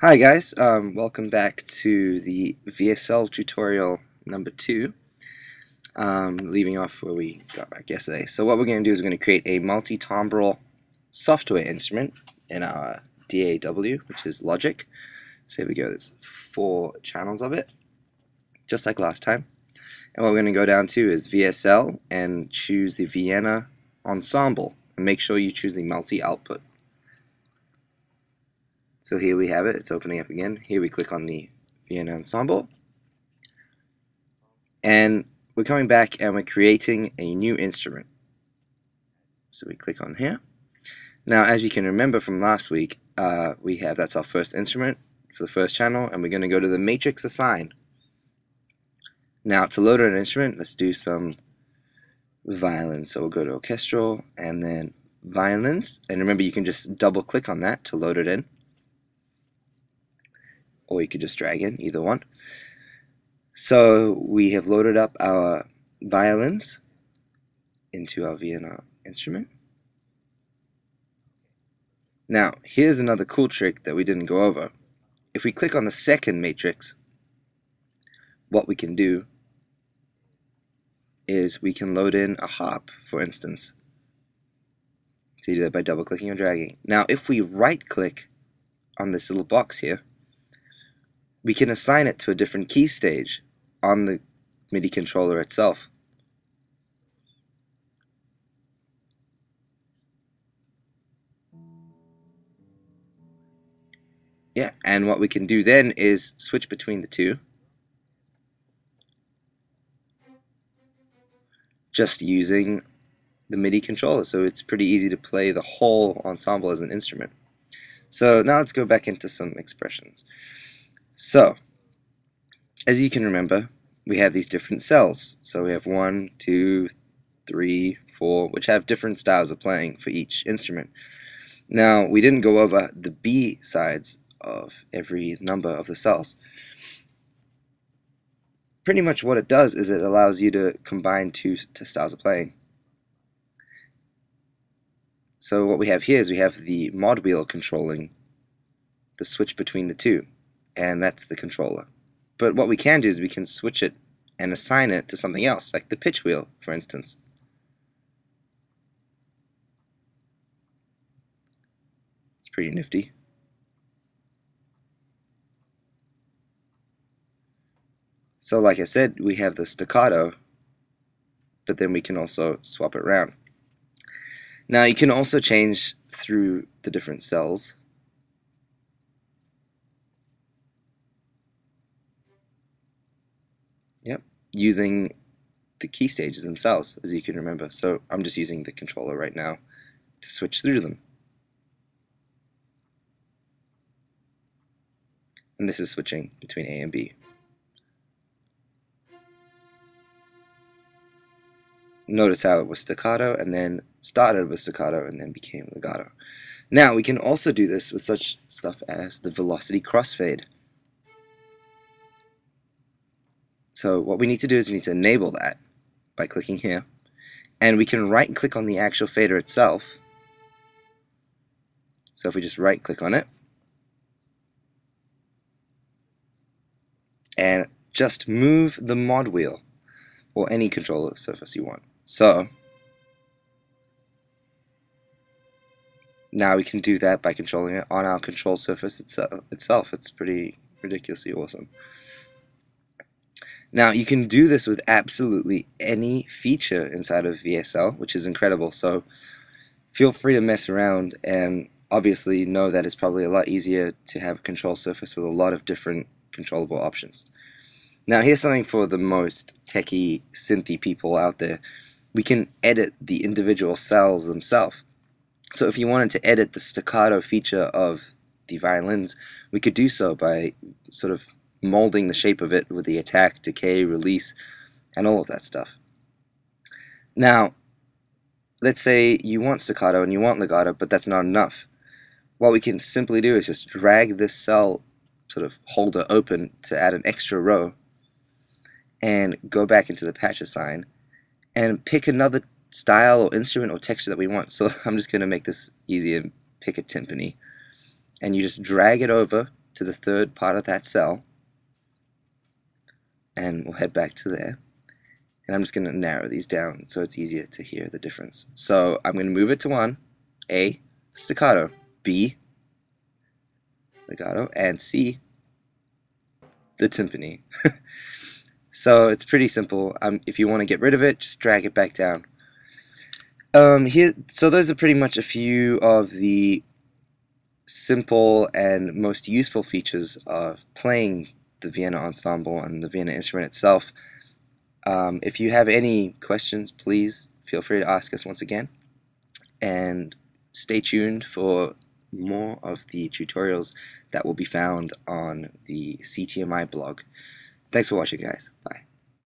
Hi guys, welcome back to the VSL tutorial number 2, leaving off where we got back yesterday. So what we're going to do is we're going to create a multi-timbral software instrument in our DAW, which is Logic. So here we go, there's 4 channels of it, just like last time. And what we're going to go down to is VSL and choose the Vienna Ensemble, and make sure you choose the multi-output. So here we have it, it's opening up again. Here we click on the Vienna Ensemble. And we're coming back and we're creating a new instrument. So we click on here. Now, as you can remember from last week, that's our first instrument for the first channel, and we're going to go to the matrix assign. Now, to load an instrument, let's do some violins. So we'll go to orchestral and then violins. And remember, you can just double click on that to load it in. Or you could just drag in, either one. So we have loaded up our violins into our Vienna instrument. Now, here's another cool trick that we didn't go over. If we click on the second matrix, what we can do is we can load in a harp, for instance. So you do that by double clicking or dragging. Now, if we right click on this little box here, we can assign it to a different key stage on the MIDI controller itself. Yeah, and what we can do then is switch between the two, just using the MIDI controller. So it's pretty easy to play the whole ensemble as an instrument. So now let's go back into some expressions. So, as you can remember, we have these different cells. So we have 1, 2, 3, 4, which have different styles of playing for each instrument. Now, we didn't go over the B sides of every number of the cells. Pretty much what it does is it allows you to combine two styles of playing. So what we have here is we have the mod wheel controlling the switch between the two, and that's the controller. But what we can do is we can switch it and assign it to something else, like the pitch wheel, for instance. It's pretty nifty. So like I said, we have the staccato, but then we can also swap it around. Now you can also change through the different cells. Yep, using the key stages themselves, as you can remember. So I'm just using the controller right now to switch through them. And this is switching between A and B. Notice how it was staccato and then started with staccato and then became legato. Now we can also do this with such stuff as the velocity crossfade. So what we need to do is we need to enable that by clicking here, and we can right click on the actual fader itself. So if we just right click on it and just move the mod wheel or any controller surface you want. So now we can do that by controlling it on our control surface itself. It's pretty ridiculously awesome. Now you can do this with absolutely any feature inside of VSL, which is incredible. So feel free to mess around, and obviously know that it's probably a lot easier to have a control surface with a lot of different controllable options. Now here's something for the most techie, synthy people out there. We can edit the individual cells themselves. So if you wanted to edit the staccato feature of the violins, we could do so by sort of molding the shape of it with the attack, decay, release, and all of that stuff. Now, let's say you want staccato and you want legato, but that's not enough. What we can simply do is just drag this cell sort of holder open to add an extra row, and go back into the patch assign and pick another style or instrument or texture that we want. So I'm just going to make this easy and pick a timpani, and you just drag it over to the third part of that cell, and we'll head back to there. And I'm just going to narrow these down so it's easier to hear the difference. So I'm going to move it to 1, A, staccato, B, legato, and C, the timpani. So it's pretty simple. If you want to get rid of it, just drag it back down. So those are pretty much a few of the simple and most useful features of playing the Vienna ensemble and the Vienna instrument itself. If you have any questions, please feel free to ask us once again, and stay tuned for more of the tutorials that will be found on the CTMI blog. Thanks for watching, guys. Bye.